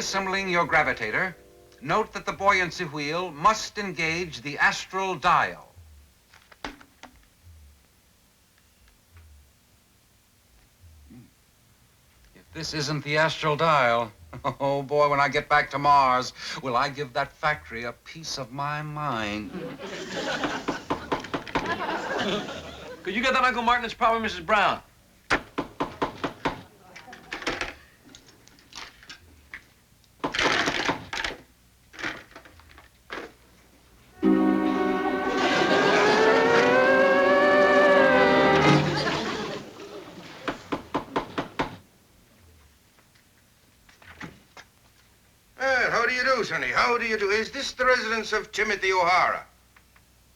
reassembling your gravitator, note that the buoyancy wheel must engage the astral dial. If this isn't the astral dial, oh boy, when I get back to Mars, will I give that factory a piece of my mind. Could you get that Uncle Martin? It's probably Mrs. Brown. How do you do, Sonny? How do you do? Is this the residence of Timothy O'Hara?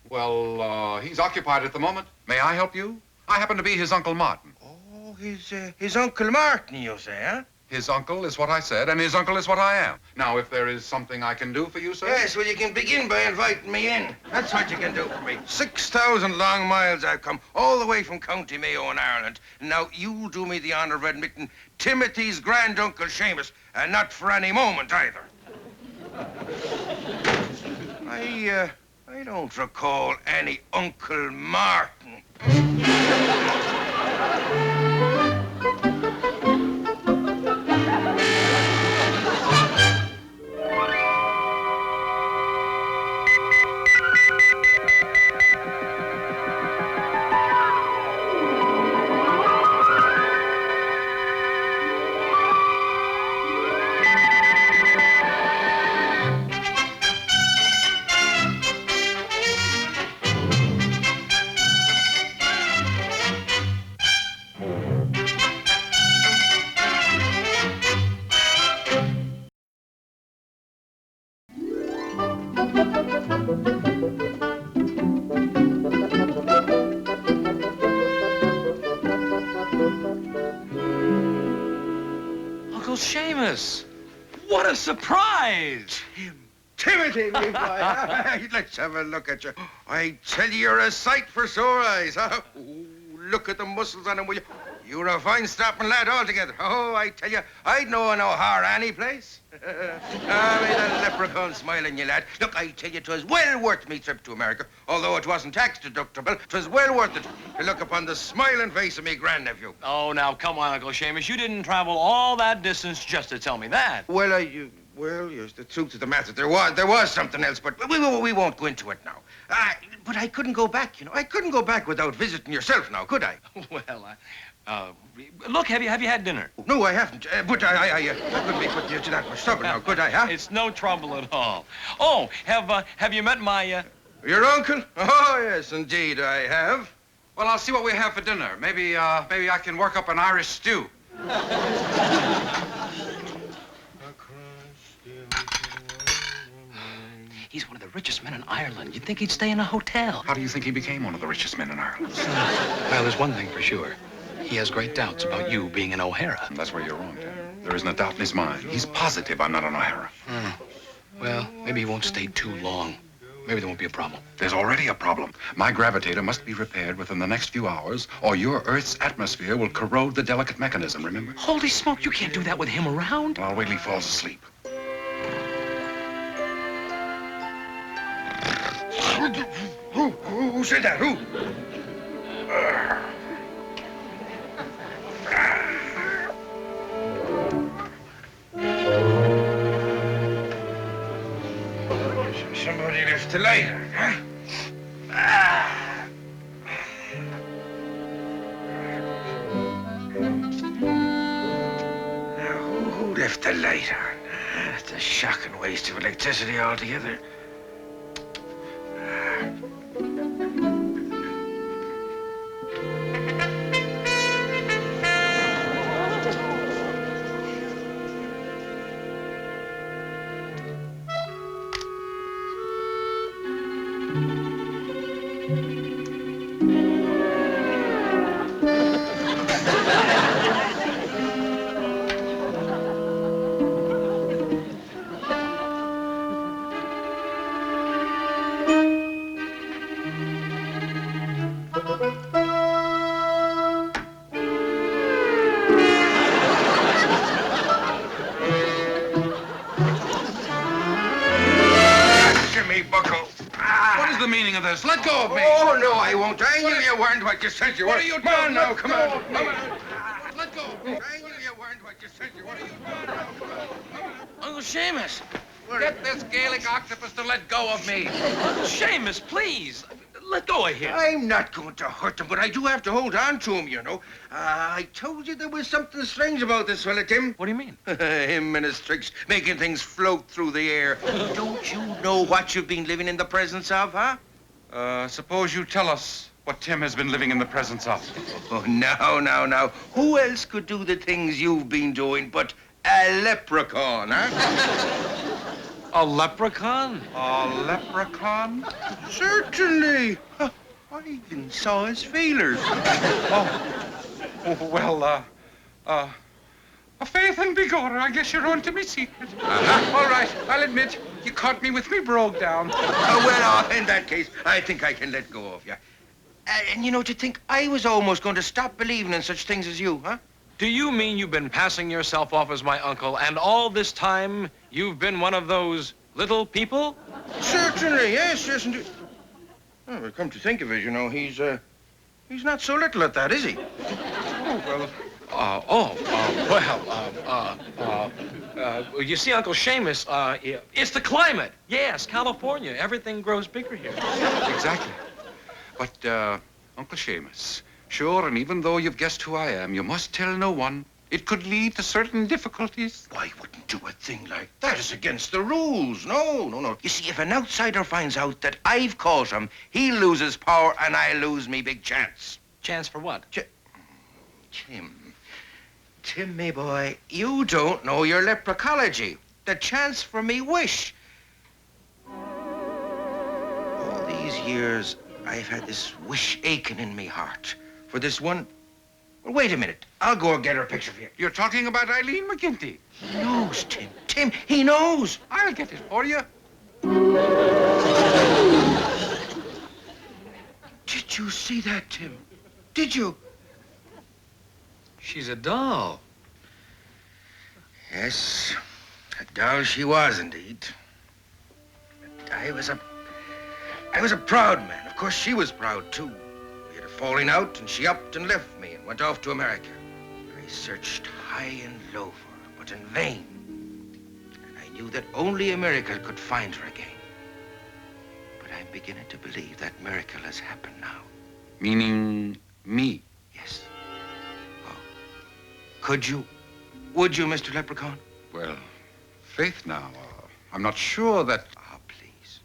Well, he's occupied at the moment. May I help you? I happen to be his Uncle Martin. Oh, his Uncle Martin, you say, huh? His uncle is what I said, and his uncle is what I am. Now, if there is something I can do for you, sir? Yes, well, you can begin by inviting me in. That's what you can do for me. 6,000 long miles I've come, all the way from County Mayo in Ireland. And now you'll do me the honor of admitting Timothy's Grand Uncle Seamus, and not for any moment either. I don't recall any Uncle Martin. Uncle Seamus, what a surprise! Timothy, me boy. Let's have a look at you. I tell you, you're a sight for sore eyes, huh? Ooh, look at the muscles on him, will you? You're a fine strapping lad altogether. Oh, I tell you, I'd know an O'Hara any place. Ah, may the leprechaun smile on you, lad. Look, I tell you, 'twas well worth me trip to America. Although it wasn't tax deductible, 'twas well worth it to look upon the smiling face of me grandnephew. Oh, now, come on, Uncle Seamus. You didn't travel all that distance just to tell me that. Well, well, yes, the truth of the matter, there was something else, but we won't go into it now. But I couldn't go back, you know. I couldn't go back without visiting yourself now, could I? Well, look, have you had dinner? No, I haven't. But I couldn't be putting you to that much trouble now, could I, huh? It's no trouble at all. Oh, have you met my, Your uncle? Oh, yes, indeed, I have. Well, I'll see what we have for dinner. Maybe I can work up an Irish stew. He's one of the richest men in Ireland. You'd think he'd stay in a hotel. How do you think he became one of the richest men in Ireland? Well, there's one thing for sure. He has great doubts about you being an O'Hara. That's where you're wrong, Tim. There isn't a doubt in his mind. He's positive I'm not an O'Hara. Well, maybe he won't stay too long. Maybe there won't be a problem. There's already a problem. My gravitator must be repaired within the next few hours, or your Earth's atmosphere will corrode the delicate mechanism, remember? Holy smoke, you can't do that with him around. Well, I'll wait till he falls asleep. Who said that? Who? Somebody left the light on, huh? Now, who left the light on? That's a shocking waste of electricity altogether. buckle. What is the meaning of this? Let go of me. Oh, no, I won't. I knew you weren't what you said you were. What are you Come on doing? now, Let come go on. of me. Come on. Let go of me. I knew you weren't what you said you were. Uncle Seamus. Get this Gaelic octopus to let go of me. Uncle Seamus, please. Let go of him. I'm not going to hurt him, but I do have to hold on to him, you know. I told you there was something strange about this fella, Tim. What do you mean? Him and his tricks, making things float through the air. Don't you know what you've been living in the presence of, huh? Suppose you tell us what Tim has been living in the presence of. Oh, now. Who else could do the things you've been doing but a leprechaun, huh? A leprechaun? A leprechaun? Certainly. Huh, I even saw his feelers. Well, faith and begorra, I guess you're on to me secret. Uh-huh. All right, I'll admit, you caught me with me brogue down. In that case, I think I can let go of you. And you know, to think I was almost going to stop believing in such things as you, huh? Do you mean you've been passing yourself off as my uncle, and all this time you've been one of those little people? Certainly, yes, indeed. Well, come to think of it, you know, he's not so little at that, is he? You see, Uncle Seamus, it's the climate. Yes, California. Everything grows bigger here. Exactly. But, Uncle Seamus, sure, and even though you've guessed who I am, you must tell no one. It could lead to certain difficulties. I wouldn't do a thing like that. It's against the rules. No. You see, if an outsider finds out that I've caught him, he loses power and I lose me big chance. Chance for what? Tim, me boy, you don't know your leprechology. The chance for me wish. All these years, I've had this wish aching in me heart for this one. Well, wait a minute. I'll go and get her picture for you. You're talking about Eileen McGinty. He knows, Tim. Tim, he knows. I'll get it for you. Did you see that, Tim? Did you? She's a doll. Yes, a doll she was indeed. But I was a proud man. Of course, she was proud, too. We had a falling out, and she upped and left me and went off to America. I searched high and low for her, but in vain. And I knew that only a miracle could find her again. But I'm beginning to believe that miracle has happened now. Meaning me. Yes. Oh. Would you, Mr. Leprechaun? Well, faith now, I'm not sure that... Oh, please.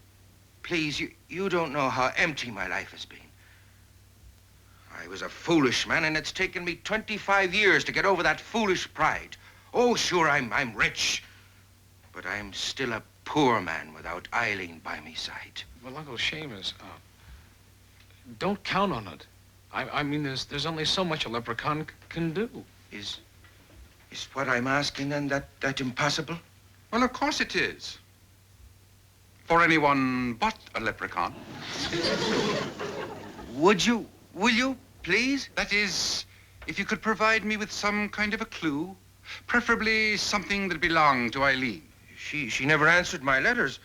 Please, you don't know how empty my life has been. I was a foolish man, and it's taken me 25 years to get over that foolish pride. Oh, sure, I'm rich. But I'm still a poor man without Eileen by me side. Well, Uncle Seamus, don't count on it. I mean, there's only so much a leprechaun can do. Is what I'm asking then that impossible? Well, of course it is. For anyone but a leprechaun. Will you, please? That is, if you could provide me with some kind of a clue, preferably something that belonged to Eileen. She never answered my letters.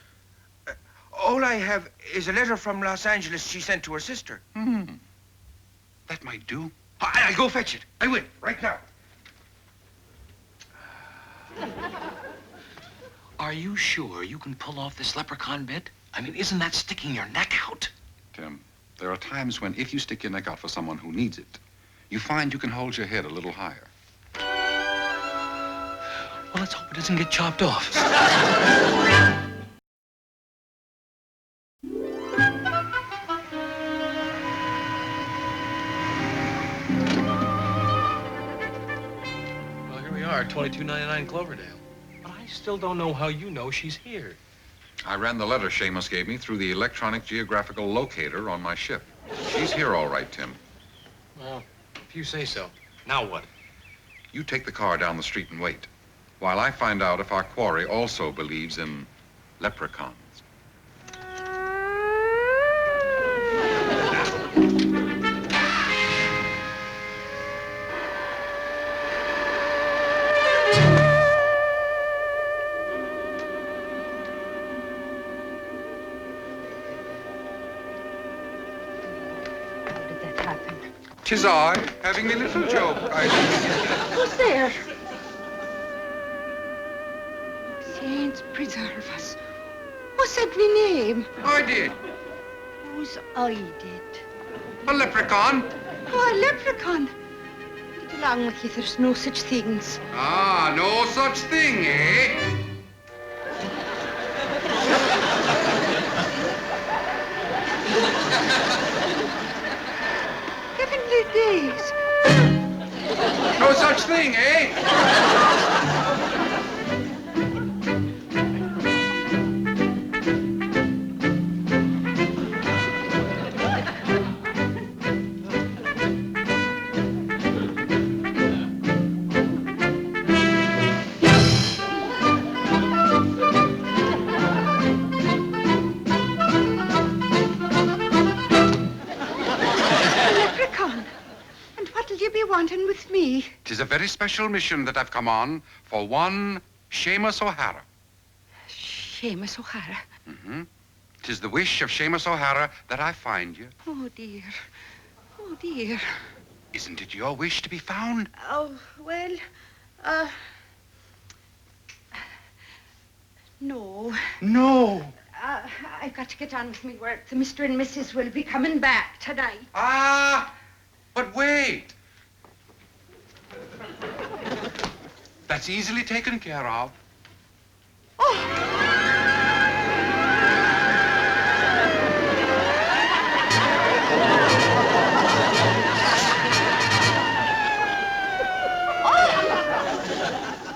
All I have is a letter from Los Angeles she sent to her sister. That might do. I'll go fetch it. I will, right now. Are you sure you can pull off this leprechaun bit? I mean, isn't that sticking your neck out? Tim, there are times when if you stick your neck out for someone who needs it, you find you can hold your head a little higher. Well, let's hope it doesn't get chopped off. Well, here we are, 2299 Cloverdale. But I still don't know how you know she's here. I ran the letter Seamus gave me through the electronic geographical locator on my ship. She's here all right, Tim. Well, if you say so. Now what? You take the car down the street and wait, while I find out if our quarry also believes in leprechauns. How did that happen? 'Tis I, having a little joke, Eileen. Who's there? Saints preserve us. Who said me name? I did. Who's I did? A leprechaun. Oh, a leprechaun. Get along with you, there's no such things. Ah, no such thing, eh? Heavenly days. No such thing, eh? Wanting with me? 'Tis a very special mission that I've come on for one Seamus O'Hara. Seamus O'Hara? Mm-hmm. 'Tis the wish of Seamus O'Hara that I find you. Oh, dear. Oh, dear. Isn't it your wish to be found? Oh, well, no. No. I've got to get on with me work. The Mr. and Mrs. will be coming back tonight. Ah, but wait. That's easily taken care of.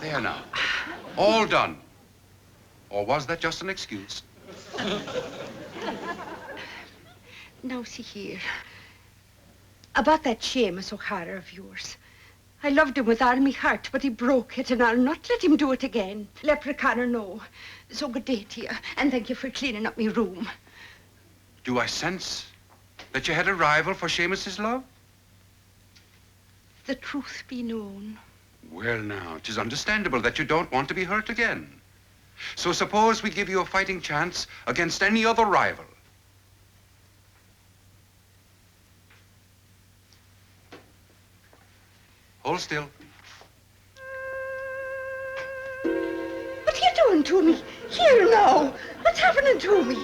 There now. All done. Or was that just an excuse? Now, see here. About that Seamus O'Hara of yours. I loved him with all my heart, but he broke it, and I'll not let him do it again. Leprechaun or no. So good day to you, and thank you for cleaning up my room. Do I sense that you had a rival for Seamus's love? The truth be known. Well, now, 'tis understandable that you don't want to be hurt again. So suppose we give you a fighting chance against any other rival. Hold still. What are you doing to me? Here now. What's happening to me?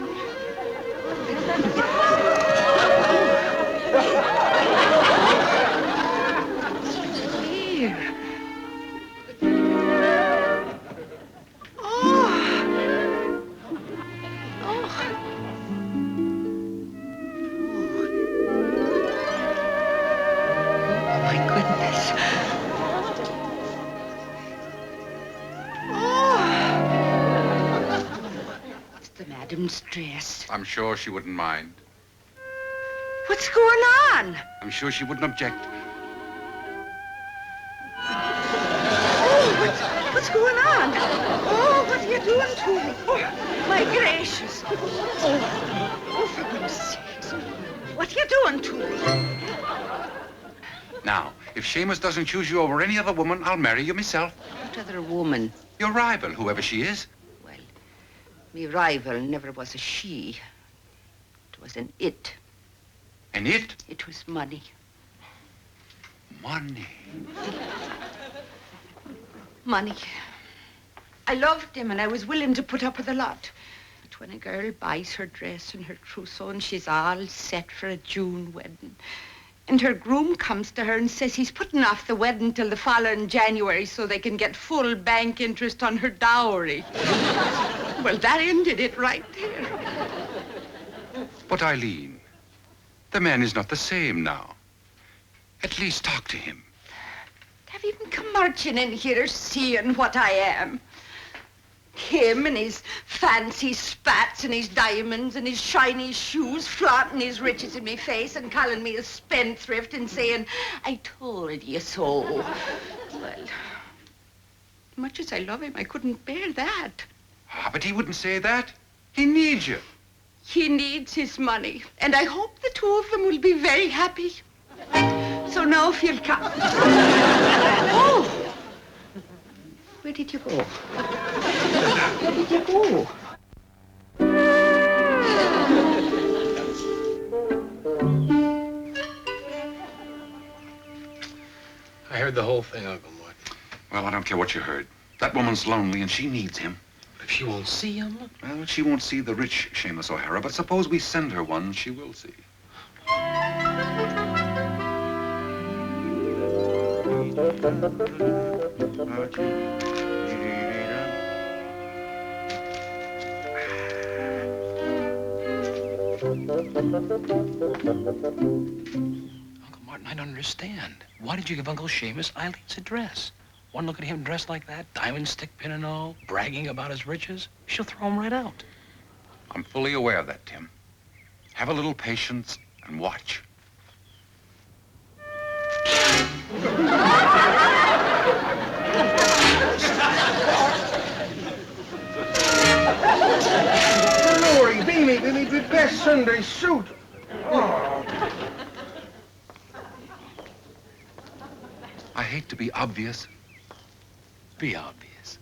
Here. Madam's dress. I'm sure she wouldn't mind. What's going on? I'm sure she wouldn't object. Oh, what's going on? Oh, what are you doing to me? Oh, my gracious. Oh, for goodness sakes. What are you doing to me? Now, if Seamus doesn't choose you over any other woman, I'll marry you myself. What other woman? Your rival, whoever she is. Me rival never was a she. It was an it. An it? It was money. Money? Money. I loved him and I was willing to put up with a lot. But when a girl buys her dress and her trousseau and she's all set for a June wedding, and her groom comes to her and says he's putting off the wedding till the following January so they can get full bank interest on her dowry. Well, that ended it right there. But Eileen, the man is not the same now. At least talk to him. Have you even come marching in here seeing what I am? Him and his fancy spats and his diamonds and his shiny shoes, flaunting his riches in me face and calling me a spendthrift and saying, I told you so. Well, much as I love him, I couldn't bear that. Ah, but he wouldn't say that. He needs you. He needs his money, and I hope the two of them will be very happy. So now if you'll come. Oh! Where did you go? Where did you go? heard the whole thing, Uncle Martin. Well, I don't care what you heard. That woman's lonely and she needs him. If she won't see him? Well, she won't see the rich Seamus O'Hara, but suppose we send her one, she will see. Uncle Martin, I don't understand. Why did you give Uncle Seamus Eileen's address? One look at him dressed like that, diamond stick pin and all, bragging about his riches. She'll throw him right out. I'm fully aware of that, Tim. Have a little patience and watch. Glory be me best Sunday suit. Oh. I hate to be obvious. Be obvious.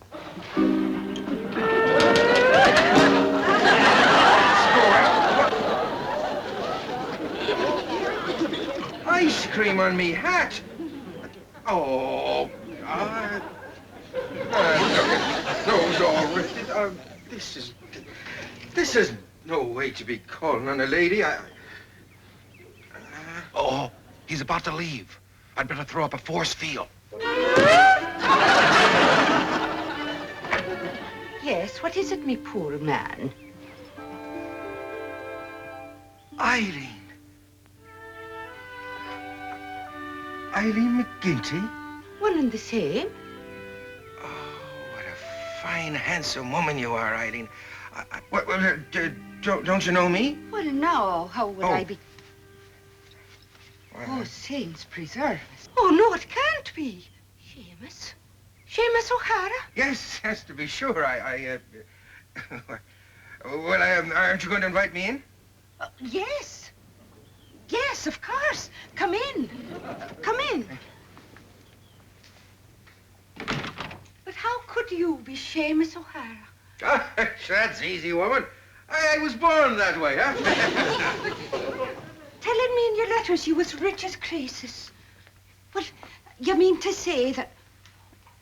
Ice cream on me hat. Oh, look at those all wristed. This is no way to be calling on a lady. Oh, he's about to leave. I'd better throw up a force field. Yes, what is it, me poor man? Eileen. Eileen McGinty? One and the same. Oh, what a fine, handsome woman you are, Eileen. Don't you know me? Well, now, how would Oh. I be? Well, Oh, saints preserve us. Oh, no, it can't be. Seamus? Seamus O'Hara? yes, to be sure. Aren't you going to invite me in? Yes. Yes, of course. Come in. Come in. But how could you be Seamus O'Hara? That's easy, woman. I was born that way, huh? Telling me in your letters you was rich as Croesus. But you mean to say that...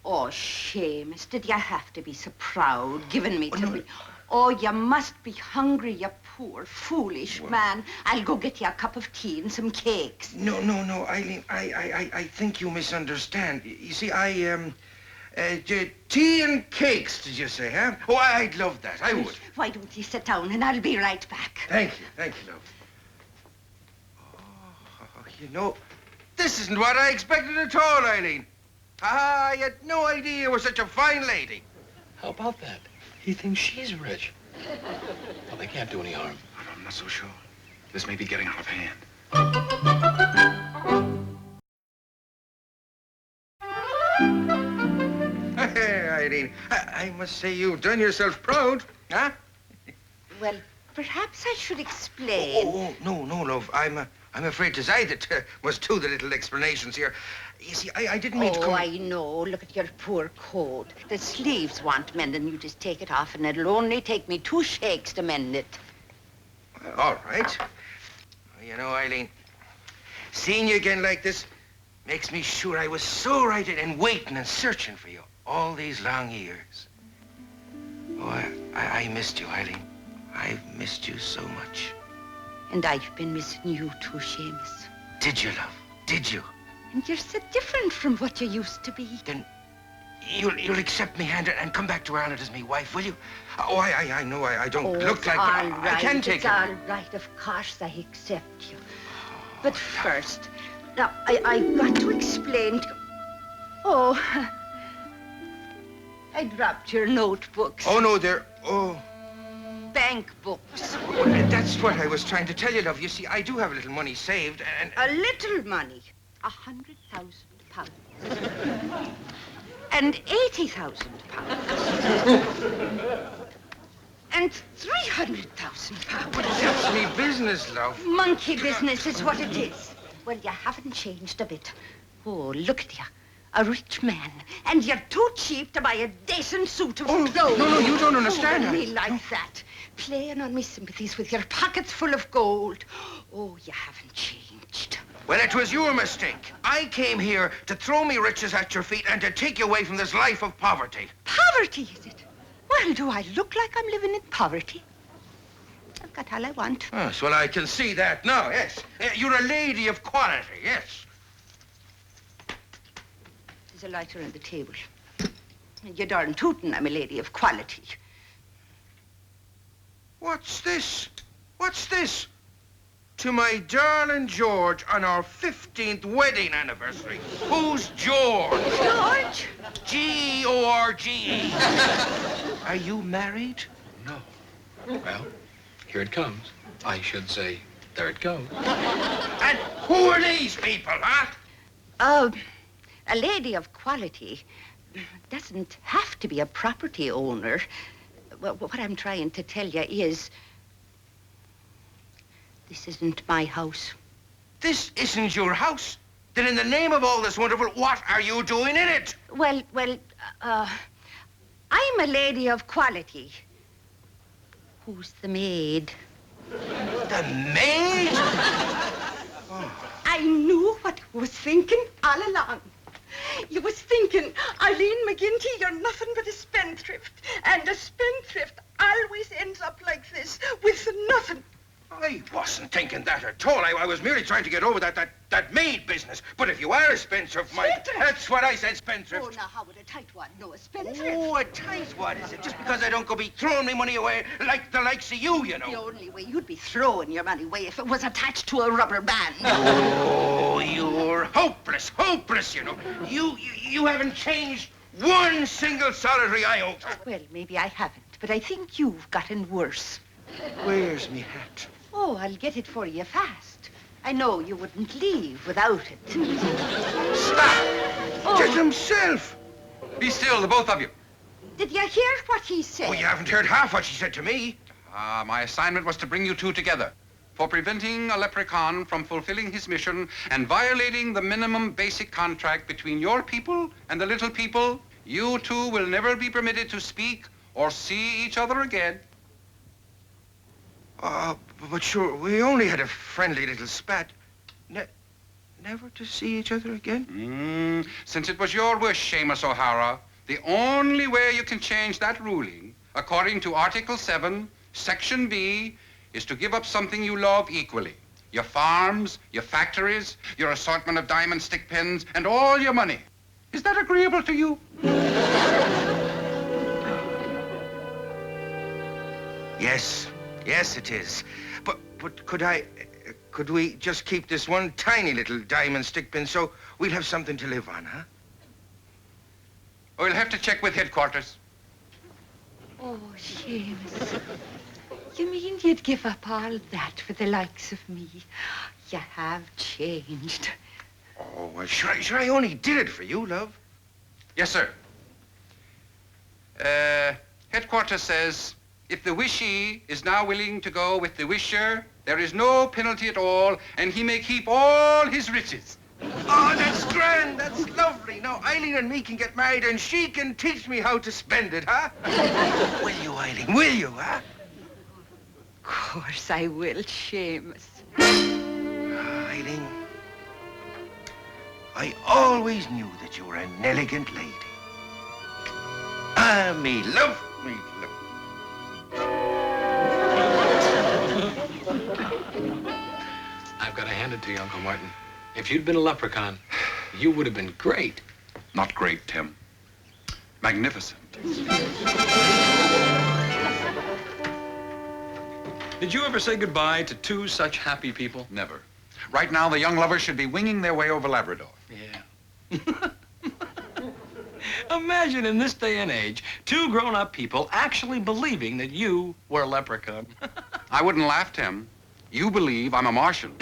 Oh, Seamus, did you have to be so proud giving me to me? Oh, you must be hungry, you poor, foolish man. I'll go get you a cup of tea and some cakes. No, Eileen. I think you misunderstand. You see, tea and cakes, did you say, huh? Oh, I'd love that. I would. Why don't you sit down and I'll be right back. Thank you, love. Oh, you know, this isn't what I expected at all, Eileen. I had no idea you were such a fine lady. How about that? He thinks she's rich. Well, they can't do any harm. I'm not so sure. This may be getting out of hand. Hey, Eileen, I must say you've done yourself proud, huh? Well, perhaps I should explain. Oh, no, love. I'm afraid 'tis I that must do the little explanations here. You see, I didn't mean to come... Oh, I know. Look at your poor coat. The sleeves want mending. You just take it off, and it'll only take me 2 shakes to mend it. Well, all right. You know, Eileen, seeing you again like this makes me sure I was so right in waiting and searching for you all these long years. Oh, I missed you, Eileen. I've missed you so much. And I've been missing you too, Seamus. Did you, love? Did you? And you're so different from what you used to be. Then you'll accept me hand and come back to Ireland as me wife, will you? Oh, I know I don't look like... all right. I can take it's it. all right. Of course I accept you. But first, now, I've got to explain to... Oh, I dropped your notebooks. Oh, no, they're... Oh... Bank books. Well, that's what I was trying to tell you, love. You see, I do have a little money saved, and... A little money. £100,000. And £80,000. And £300,000. That's me business, love. Monkey business is what it is. Well, you haven't changed a bit. Oh, look at you. A rich man. And you're too cheap to buy a decent suit of clothes. No, you don't understand. Oh, me like that. Playing on me sympathies with your pockets full of gold. Oh, you haven't changed. Well, it was your mistake. I came here to throw me riches at your feet and to take you away from this life of poverty. Poverty, is it? Well, do I look like I'm living in poverty? I've got all I want. Yes, well, I can see that now, yes. You're a lady of quality, yes. There's a lighter on the table. You darn tootin', I'm a lady of quality. What's this? What's this? To my darling George on our 15th wedding anniversary. Who's George? George? G-O-R-G-E. Are you married? No. Well, here it comes. I should say, there it goes. And who are these people, huh? A lady of quality doesn't have to be a property owner. Well, what I'm trying to tell you is, this isn't my house. This isn't your house? Then in the name of all this wonderful, what are you doing in it? Well, I'm a lady of quality. Who's the maid? The maid? I knew what you was thinking all along. You was thinking, Eileen McGinty, you're nothing but a spendthrift. And a spendthrift always ends up like this, with nothing. I wasn't thinking that at all. I was merely trying to get over that maid business. But if you are a spendthrift, that's what I said, spendthrift. Oh, now, how would a tight one know a spendthrift? Oh, a tight one, is it? Just because I don't go be throwing me money away like the likes of you, you know. The only way you'd be throwing your money away if it was attached to a rubber band. Oh, you're hopeless, you know. You haven't changed one single solitary iota. Well, maybe I haven't, but I think you've gotten worse. Where's me hat? Oh, I'll get it for you fast. I know you wouldn't leave without it. Stop! Oh. Just himself. Be still, the both of you. Did you hear what he said? Oh, you haven't heard half what she said to me. My assignment was to bring you two together for preventing a leprechaun from fulfilling his mission and violating the minimum basic contract between your people and the little people. You two will never be permitted to speak or see each other again. But sure, we only had a friendly little spat. Never to see each other again? Since it was your wish, Seamus O'Hara, the only way you can change that ruling, according to Article 7, Section B, is to give up something you love equally. Your farms, your factories, your assortment of diamond stick pins, and all your money. Is that agreeable to you? Yes, it is. But could we just keep this one tiny little diamond stick pin so we'll have something to live on, huh? We'll have to check with headquarters. Oh, Seamus. You mean you'd give up all that for the likes of me? You have changed. Oh, well, sure, I only did it for you, love. Yes, sir. Headquarters says, if the wishee is now willing to go with the wisher, there is no penalty at all, and he may keep all his riches. Oh, that's grand. That's lovely. Now, Eileen and me can get married, and she can teach me how to spend it, huh? Will you, Eileen? Will you, huh? Of course I will, Seamus. Eileen, I always knew that you were an elegant lady. Ah, me love, me love. I've got to hand it to you, Uncle Martin. If you'd been a leprechaun, you would have been great. Not great, Tim. Magnificent. Did you ever say goodbye to two such happy people? Never. Right now, the young lovers should be winging their way over Labrador. Yeah. Imagine in this day and age, two grown-up people actually believing that you were a leprechaun. I wouldn't laugh, Tim. You believe I'm a Martian.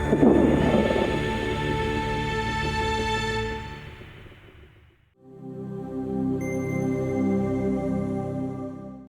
Seamus.